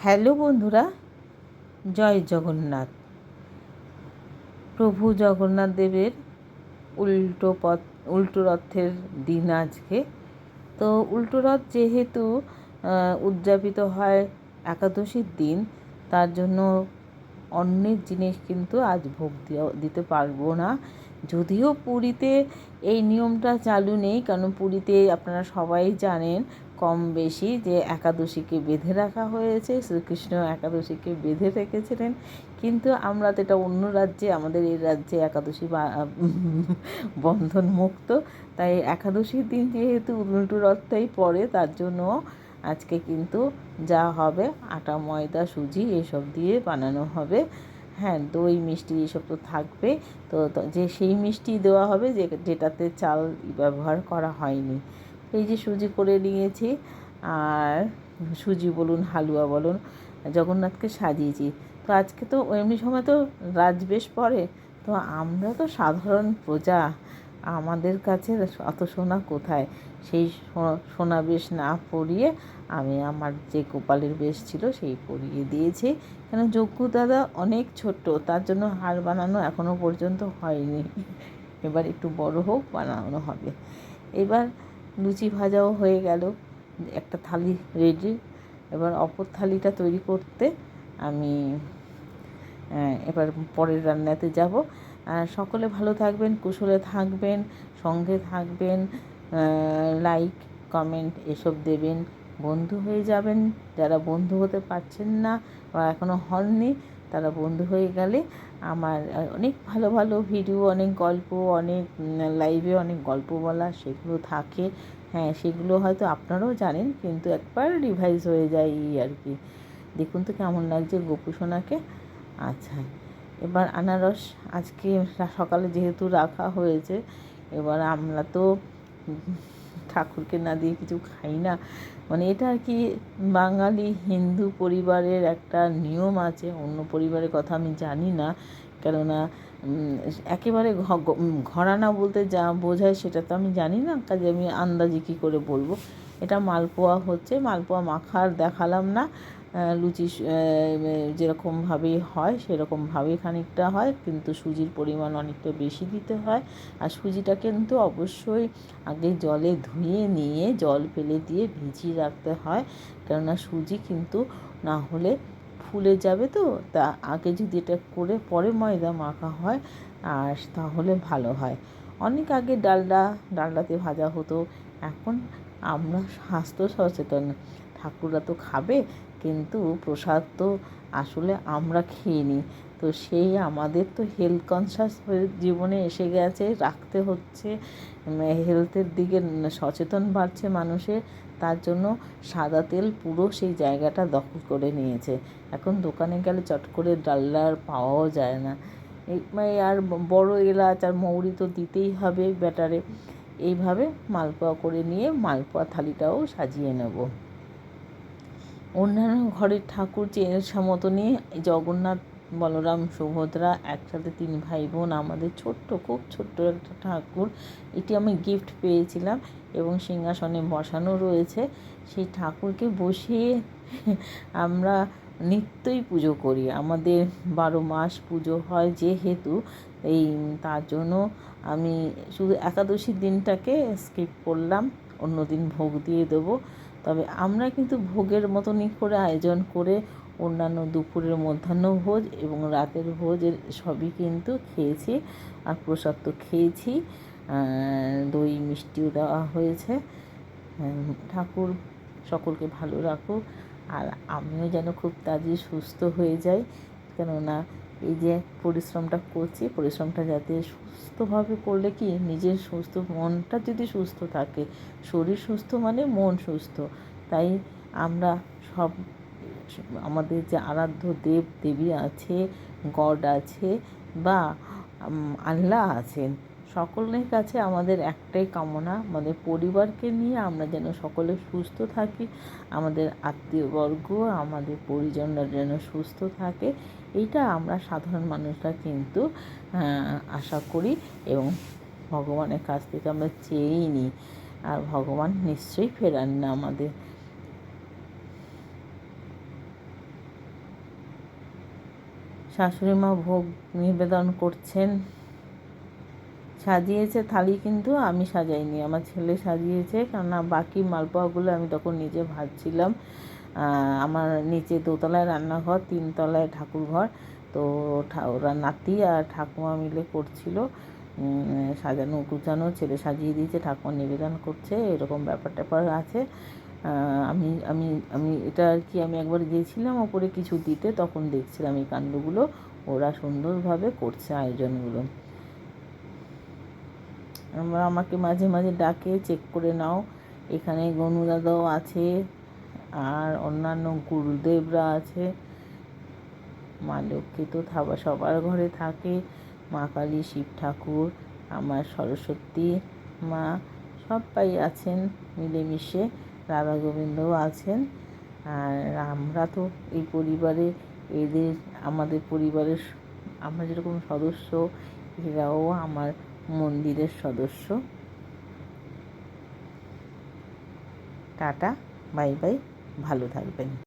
Hello বন্ধুরা, জয় জগন্নাথ। প্রভু জগন্নাথ দেবের উল্টো রথের দিন আজকে। তো উল্টো রথ যেহেতু উদযাপিত হয় একাদশীর দিন, তার জন্য অন্যের জিনিস কিন্তু আজ ভোগ দিতে পারবো না। যদিও পুরীতে এই নিয়মটা চালু নেই, কারণ পুরীতে আপনারা সবাই জানেন কম বেশি যে একাদশীকে বেঁধে রাখা হয়েছে, শ্রীকৃষ্ণ একাদশীকে বেঁধে রেখেছিলেন। কিন্তু আমরা তো এটা অন্য রাজ্যে, আমাদের এই রাজ্যে একাদশী বন্ধন মুক্ত। তাই একাদশীর দিন যেহেতু উল্টো রথটাই পড়ে, তার জন্য আজকে কিন্তু যা হবে আটা ময়দা সুজি এসব দিয়ে বানানো হবে। হ্যাঁ, দই মিষ্টি এসব তো থাকবে। তো যে সেই মিষ্টি দেওয়া হবে যেটাতে চাল ব্যবহার করা হয়নি। এই যে সুজি করে নিয়েছি, আর সুজি বলুন হালুয়া বলুন, জগন্নাথকে সাজিয়েছি। তো আজকে তো এমনি সময় তো রাজবেশ পড়ে, তো আমরা তো সাধারণ প্রজা, আমাদের কাছে অত সোনা কোথায়। সেই সোনা বেশ না পরিয়ে আমি আমার যে গোপালের বেশ ছিল সেই পরিয়ে দিয়েছি। কেন যজ্ঞ দাদা অনেক ছোট্ট, তার জন্য হার বানানো এখনও পর্যন্ত হয়নি। এবার একটু বড় হোক, বানানো হবে। এবার লুচি ভাজাও হয়ে গেল, একটা থালি রেডি। এবার অপর থালিটা তৈরি করতে আমি এবার পরের রান্নাতে যাব। সকলে ভালো থাকবেন, কুশলে থাকবেন, সঙ্গে থাকবেন, লাইক কমেন্ট এসব দেবেন, বন্ধু হয়ে যাবেন। যারা বন্ধু হতে পারছেন না বা এখনও হননি, তারা বন্ধু হয়ে গেলে আমার অনেক ভালো ভালো ভিডিও, অনেক গল্প, অনেক লাইভে অনেক গল্প বলা সেগুলো থাকে। হ্যাঁ, সেগুলো হয়তো আপনারাও জানেন, কিন্তু একবার রিভাইজ হয়ে যায় এই আর কি। দেখুন তো কেমন লাগছে গোপু সোনাকে। আচ্ছা, এবার আনারস আজকে সকালে যেহেতু রাখা হয়েছে, এবার আমরা তো ঠাকুরকে না দিয়ে কিছু খাই না। মানে এটা আর কি বাঙালি হিন্দু পরিবারের একটা নিয়ম আছে, অন্য পরিবারের কথা আমি জানি না। কেননা একেবারে ঘরানা বলতে যা বোঝায় সেটা তো আমি জানি না, কাজে আমি আন্দাজে কী করে বলবো। এটা মালপোয়া হচ্ছে, মালপোয়া মাখার দেখালাম না। লুচি যেরকমভাবেই হয় সেরকমভাবেই খানিকটা হয়, কিন্তু সুজির পরিমাণ অনেকটা বেশি দিতে হয়। আর সুজিটা কিন্তু অবশ্যই আগে জলে ধুয়ে নিয়ে জল ফেলে দিয়ে ভিজিয়ে রাখতে হয়, কেননা সুজি কিন্তু না হলে ফুলে যাবে। তো তা আগে যদি এটা করে পরে ময়দা মাখা হয় আর তাহলে ভালো হয়। অনেক আগে ডালডাতে ভাজা হতো। এখন আমরা স্বাস্থ্য সচেতন, ঠাকুররা তো খাবে, কিন্তু প্রসাদ তো আসলে আমরা খেয়ে নিই। তো সেই আমাদের তো হেলথ কনসাস হয়ে জীবনে এসে গেছে, রাখতে হচ্ছে। হেলথের দিকে সচেতন বাড়ছে মানুষের, তার জন্য সাদা তেল পুরো সেই জায়গাটা দখল করে নিয়েছে। এখন দোকানে গেলে চট করে ডালডা আর পাওয়াও যায় না। আর বড় এলাচ আর মৌরি তো দিতেই হবে ব্যাটারে। এইভাবে মালপোয়া করে নিয়ে মালপোয়া থালিটাও সাজিয়ে নেব। অন্যান্য ঘরের ঠাকুর মতনই জগন্নাথ, বলরাম, সুভদ্রা একসাথে 3 ভাই বোন, আমাদের ছোট্ট, খুব ছোট্ট একটা ঠাকুর। এটি আমি গিফট পেয়েছিলাম এবং সিংহাসনে বসানো রয়েছে। সেই ঠাকুরকে বসিয়ে আমরা নিত্যই পুজো করি। আমাদের 12 মাস পুজো হয় যেহেতু, তার জন্য আমি শুধু একাদশীর দিনটাকে স্কিপ করলাম, অন্য দিন ভোগ দিয়ে দেবো। তবে আমরা কিন্তু ভোগের মতনই করে আয়োজন করে অন্যান্য দুপুরের মধ্যাহ্নভোজ এবং রাতের ভোজের সবই কিন্তু খেয়েছি। আর প্রসাদ তো খেয়েছি, দই মিষ্টিও দেওয়া হয়েছে। ঠাকুর সকলকে ভালো রাখুক, আর আমিও যেন খুব তাড়াতাড়ি সুস্থ হয়ে যাই। কেননা এই যে পরিশ্রমটা করছি, পরিশ্রমটা যাতে সুস্থভাবে করলে কি, নিজের সুস্থ মনটা যদি সুস্থ থাকে, শরীর সুস্থ মানে মন সুস্থ। তাই আমরা সব আমাদের যে আরাধ্য দেব দেবী আছে, গড আছে বা আল্লাহ আছেন, সকলের কাছে আমাদের একটাই কামনা, আমাদের পরিবারকে নিয়ে আমরা যেন সকলে সুস্থ থাকি, আমাদের আত্মীয়বর্গ, আমাদের পরিজনরা যেন সুস্থ থাকে। এইটা আমরা সাধারণ মানুষরা কিন্তু আশা করি এবং ভগবানের কাছ থেকে আমরা চেয়েই নিই। আর ভগবান নিশ্চয়ই ফেরান না আমাদের। শাশুড়ি মা ভোগ নিবেদন করছেন। সাজিয়েছে থালি, কিন্তু আমি সাজাইনি, আমার ছেলে সাজিয়েছে, কেননা বাকি মালপোয়াগুলো আমি তখন নিজে ভাজছিলাম। আমার নিচে দোতলায় রান্নাঘর, 3তলায় ঠাকুরঘর। তো ওরা নাতি আর ঠাকুমা মিলে করছিল সাজানো গুছানো। ছেলে সাজিয়ে দিয়েছে, ঠাকুমা নিবেদন করছে, এরকম ব্যাপার ট্যাপার আছে। আমি আমি আমি এটা আর কি, আমি একবার গিয়েছিলাম ওপরে কিছু দিতে, তখন দেখছিলাম এই কাণ্ডগুলো। ওরা সুন্দরভাবে করছে আয়োজনগুলো। আমাকে মাঝে মাঝে ডাকে, চেক করে নাও। এখানে গনু দাদাও আছে, আর অন্যান্য গুরুদেবরা আছে। মা লক্ষ্মী তো সবার ঘরে থাকে, মা কালী, শিব ঠাকুর, আমার সরস্বতী মা, সবাই আছেন মিলেমিশে। রাধা গোবিন্দও আছেন। আর আমরা তো এই পরিবারে, আমাদের পরিবারের আমরা যেরকম সদস্য, এরাও আমার মন্দিরের সদস্য। টাটা, বাই বাই, ভালো থাকবেন।